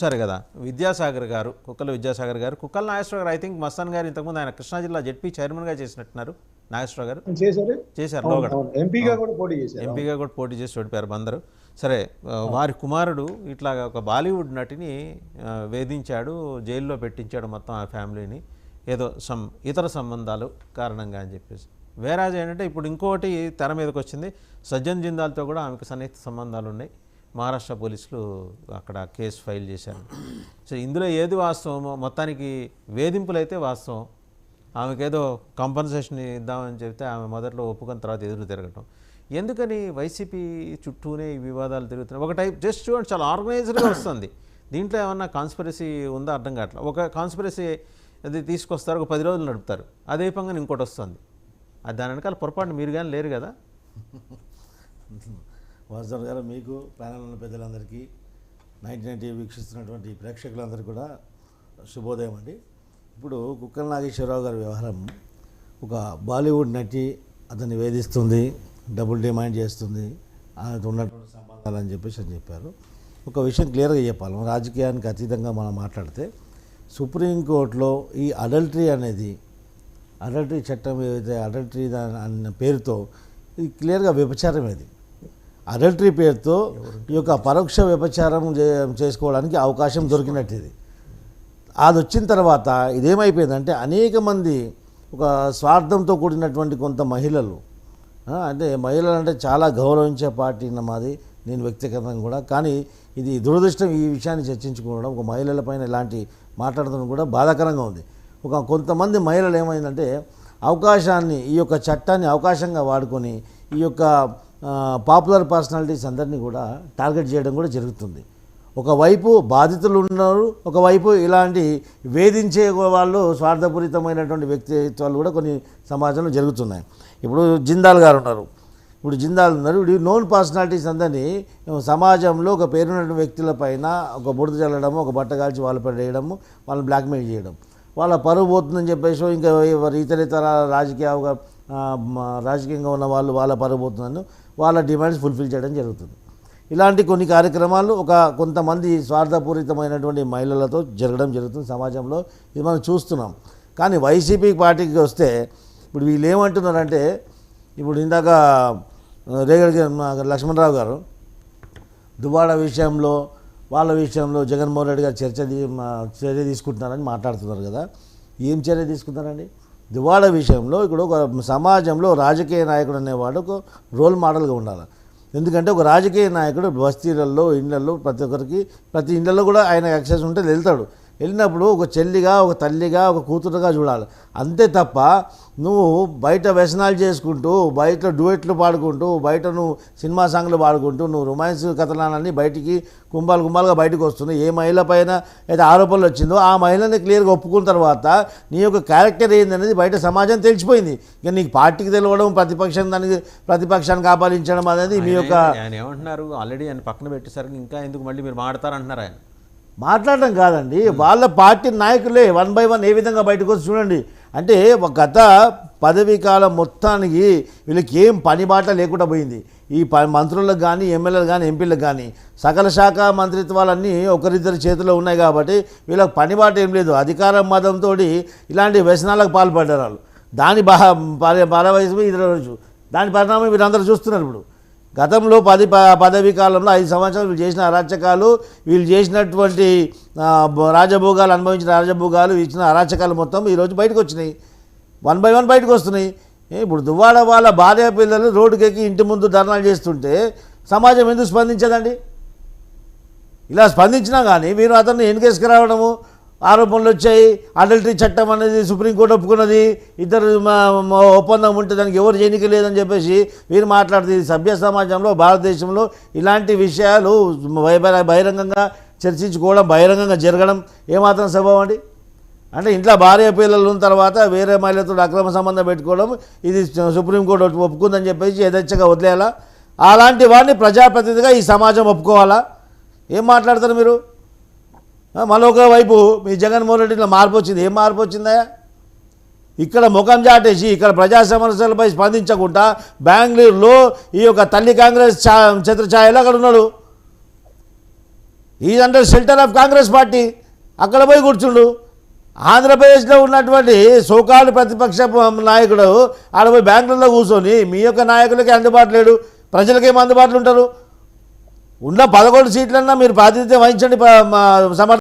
సరే కదా విద్యాసాగర్ గారు కుక్కల విద్యాసాగర్ గారు కుక్కల నాగేశ్వరరావు గారు ఐ థింక్ మస్తాన్ గారు ఇంతకుముందు ఆయన కృష్ణా జిల్లా జెడ్పీ చైర్మన్గా చేసినట్టున్నారు. నాగేశ్వరరావు గారు చేశారు లోగడ ఎంపీగా కూడా పోటీ చేసి ఓడిపోయారు బందరు. సరే వారి కుమారుడు ఇట్లాగా ఒక బాలీవుడ్ నటిని వేధించాడు, జైల్లో పెట్టించాడు మొత్తం ఆ ఫ్యామిలీని, ఏదో ఇతర సంబంధాలు కారణంగా అని చెప్పేసి. వేరాజ్ ఏంటంటే ఇప్పుడు ఇంకోటి తెర మీదకి వచ్చింది, సజ్జన్ జిందాల్తో కూడా ఆమెకు సన్నిహిత సంబంధాలు ఉన్నాయి. మహారాష్ట్ర పోలీసులు అక్కడ కేసు ఫైల్ చేశారు. సో ఇందులో ఏది వాస్తవమో, మొత్తానికి వేధింపులు అయితే వాస్తవం. ఆమెకేదో కాంపన్సేషన్ ఇద్దామని చెప్తే ఆమె మొదట్లో ఒప్పుకున్న తర్వాత ఎదురు తిరగటం ఎందుకని వైసీపీ చుట్టూనే ఈ వివాదాలు తిరుగుతున్నాయి. ఒక టైప్ జస్ట్ చూడండి, చాలా ఆర్గనైజ్డ్గా వస్తుంది. దీంట్లో ఏమన్నా కాన్స్పిరసీ ఉందా అర్థం కావట్లేదు. ఒక కాన్స్పిరసీ అది తీసుకొస్తారు, ఒక 10 రోజులు నడుపుతారు, అదే పంగా ఇంకోటి వస్తుంది. అది దాని వెనకాల పొరపాటు మీరు కానీ లేరు కదా. వాసుదేవ్ గారు, మీకు ప్యానల్ ఉన్న పెద్దలందరికీ 99 టీవీ వీక్షిస్తున్నటువంటి ప్రేక్షకులందరికీ కూడా శుభోదయం అండి. ఇప్పుడు కుక్కల నాగేశ్వరరావు గారి వ్యవహారం, ఒక బాలీవుడ్ నటి అతన్ని వేధిస్తుంది, డబ్బులు డిమాండ్ చేస్తుంది, ఆమెతో ఉన్నటువంటి సంబంధాలు అని చెప్పారు. ఒక విషయం క్లియర్గా చెప్పాలి, రాజకీయానికి అతీతంగా మనం మాట్లాడితే సుప్రీంకోర్టులో ఈ అడల్టరీ చట్టం ఏదైతే అడల్టరీ అన్న పేరుతో ఇది క్లియర్గా వ్యభిచారం. ఇది అడల్టరీ పేరుతో ఈ యొక్క పరోక్ష వ్యభిచారం చేసుకోవడానికి అవకాశం దొరికినట్టు ఇది. అది వచ్చిన తర్వాత ఇదేమైపోయిందంటే అనేక మంది ఒక స్వార్థంతో కూడినటువంటి కొంత మహిళలు, అంటే మహిళలు అంటే చాలా గౌరవించే పార్టీ మాది, నేను వ్యక్తిగతంగా కూడా, కానీ ఇది దురదృష్టం. ఈ విషయాన్ని చర్చించుకోవడం, ఒక మహిళల పైన ఇలాంటి మాట్లాడడం కూడా బాధాకరంగా ఉంది. కొంతమంది మహిళలు ఏమైందంటే అవకాశాన్ని, ఈ యొక్క చట్టాన్ని అవకాశంగా వాడుకొని ఈ యొక్క పాపులర్ పర్సనాలిటీస్ అందరినీ కూడా టార్గెట్ చేయడం కూడా జరుగుతుంది. ఒకవైపు బాధితులు ఉన్నారు, ఒకవైపు ఇలాంటి వేధించే వాళ్ళు స్వార్థపూరితమైనటువంటి వ్యక్తిత్వాలు కూడా కొన్ని సమాజంలో జరుగుతున్నాయి. ఇప్పుడు జిందాల్ గారు ఉన్నారు, ఇప్పుడు నోన్ పర్సనాలిటీస్ అందరినీ సమాజంలో ఒక పేరున్న వ్యక్తుల పైన ఒక బురద చల్లడము, ఒక బట్ట కాల్చి వాళ్ళ పైన వేయడము, వాళ్ళని బ్లాక్మెయిల్ చేయడం, వాళ్ళ పరువు పోతుందని చెప్పేసి ఇంకా ఇతర రాజకీయంగా ఉన్న వాళ్ళు వాళ్ళ పరువు పోతుందని వాళ్ళ డిమాండ్స్ ఫుల్ఫిల్ చేయడం జరుగుతుంది. ఇలాంటి కొన్ని కార్యక్రమాలు కొంతమంది స్వార్థపూరితమైనటువంటి మహిళలతో జరగడం జరుగుతుంది సమాజంలో, ఇది మనం చూస్తున్నాం. కానీ వైసీపీ పార్టీకి వస్తే ఇప్పుడు వీళ్ళు ఏమంటున్నారంటే, ఇప్పుడు ఇందాక రేగడి లక్ష్మణరావు గారు దువ్వాడ విషయంలో వాళ్ళ విషయంలో జగన్మోహన్ రెడ్డి గారు చర్య తీసుకుంటున్నారని మాట్లాడుతున్నారు కదా. ఏం చర్య తీసుకుంటారండి? దువ్వాడ విషయంలో ఇప్పుడు ఒక సమాజంలో రాజకీయ నాయకుడు అనేవాడు ఒక రోల్ మోడల్గా ఉండాలి. ఎందుకంటే ఒక రాజకీయ నాయకుడు బస్తీలలో, ఇళ్లలో, ప్రతి ఇళ్లలో కూడా ఆయన యాక్సెస్ ఉంటే వెళ్తాడు. వెళ్ళినప్పుడు ఒక చెల్లిగా, ఒక తల్లిగా, ఒక కూతురుగా చూడాలి. అంతే తప్ప నువ్వు బయట వ్యసనాలు చేసుకుంటూ, బయట డ్యూయెట్లు పాడుకుంటూ, బయట నువ్వు సినిమా సాంగ్లు పాడుకుంటూ, నువ్వు రొమాన్స్ కథనాలన్నీ బయటికి కుంభాలుగా బయటకు వస్తున్నాయి. ఏ మహిళ పైన అయితే ఆరోపణలు వచ్చిందో ఆ మహిళని క్లియర్గా ఒప్పుకున్న తర్వాత నీ యొక్క క్యారెక్టర్ ఏందనేది బయట సమాజం తెలిసిపోయింది. ఇక నీకు పార్టీకి తెలవడం, ప్రతిపక్షాన్ని కాపాడించడం అనేది మీ యొక్క. ఆయన ఏమంటున్నారు, ఆల్రెడీ ఆయన పక్కన పెట్టేసరికి ఇంకా ఎందుకు మళ్ళీ మీరు మాట్లాడతారంటున్నారు. ఆయన మాట్లాడడం కాదండి, వాళ్ళ పార్టీ నాయకులే 1 by 1 ఏ విధంగా బయటకు వచ్చి చూడండి. అంటే గత పదవీ కాలం మొత్తానికి వీళ్ళకి ఏం పని బాట లేకుండా పోయింది. ఈ మంత్రులకు కానీ, ఎమ్మెల్యేలు కానీ, ఎంపీలకు కానీ సకల శాఖ మంత్రిత్వాలన్నీ ఒకరిద్దరి చేతిలో ఉన్నాయి కాబట్టి వీళ్ళకి పని బాట ఏం లేదు. అధికారం మదంతో ఇలాంటి వ్యసనాలకు పాల్పడ్డారు వాళ్ళు. దాని వయసు ఇతర రోజు దాని పరిణామం వీళ్ళందరూ చూస్తున్నారు. ఇప్పుడు గతంలో పదవీ కాలంలో 5 సంవత్సరాలు వీళ్ళు చేసిన అరాచకాలు, వీళ్ళు చేసినటువంటి రాజభోగాలు, అనుభవించిన రాజభోగాలు, ఇచ్చిన అరాచకాలు మొత్తం ఈరోజు బయటకు వచ్చినాయి. 1 by 1 బయటకు వస్తున్నాయి. ఇప్పుడు దువ్వాడ వాళ్ళ భార్య పిల్లలు రోడ్డుకెక్కి ఇంటి ముందు ధర్నాలు చేస్తుంటే సమాజం ఎందుకు స్పందించదండి? ఇలా స్పందించినా కానీ మీరు అతన్ని ఎన్నికేసుకురావడము, ఆరోపణలు వచ్చాయి, అడల్టరీ చట్టం అనేది సుప్రీంకోర్టు ఒప్పుకున్నది, ఇద్దరు ఒప్పందం ఉంటే దానికి ఎవరు ఎన్నిక లేదని చెప్పేసి వీరు మాట్లాడుతుంది. సభ్య సమాజంలో, భారతదేశంలో ఇలాంటి విషయాలు బహిరంగంగా చర్చించుకోవడం, బహిరంగంగా జరగడం ఏమాత్రం స్వభావం అండి? అంటే ఇంట్లో భార్య పిల్లలు ఉన్న తర్వాత వేరే మహిళతో అక్రమ సంబంధం పెట్టుకోవడం, ఇది సుప్రీంకోర్టు ఒప్పుకుందని చెప్పేసి యథేచ్ఛగా వదిలేయాలా? అలాంటి వాడిని ప్రజాప్రతినిధిగా ఈ సమాజం ఒప్పుకోవాలా? ఏం మాట్లాడతారు మీరు? మరొక వైపు మీ జగన్మోహన్ రెడ్డిలో మార్పు వచ్చింది. ఏం మార్పు వచ్చిందా? ఇక్కడ ముఖం చాటేసి ఇక్కడ ప్రజా సమస్యలపై స్పందించకుండా బెంగళూరులో ఈ యొక్క తల్లి కాంగ్రెస్ ఛత్రఛాయలో అక్కడ ఉన్నాడు. ఈ under shelter of Congress party. అక్కడ పోయి కూర్చుండు. ఆంధ్రప్రదేశ్లో ఉన్నటువంటి సోకాలు ప్రతిపక్ష నాయకుడు ఆడ పోయి బ్యాంకులలో కూర్చొని మీ యొక్క నాయకులకి అందుబాటు లేడు, ప్రజలకేమో అందుబాటులో ఉంటారు. ఉన్న 11 సీట్లన్నా మీరు ప్రాతినిధ్యం వహించండి సమర్థ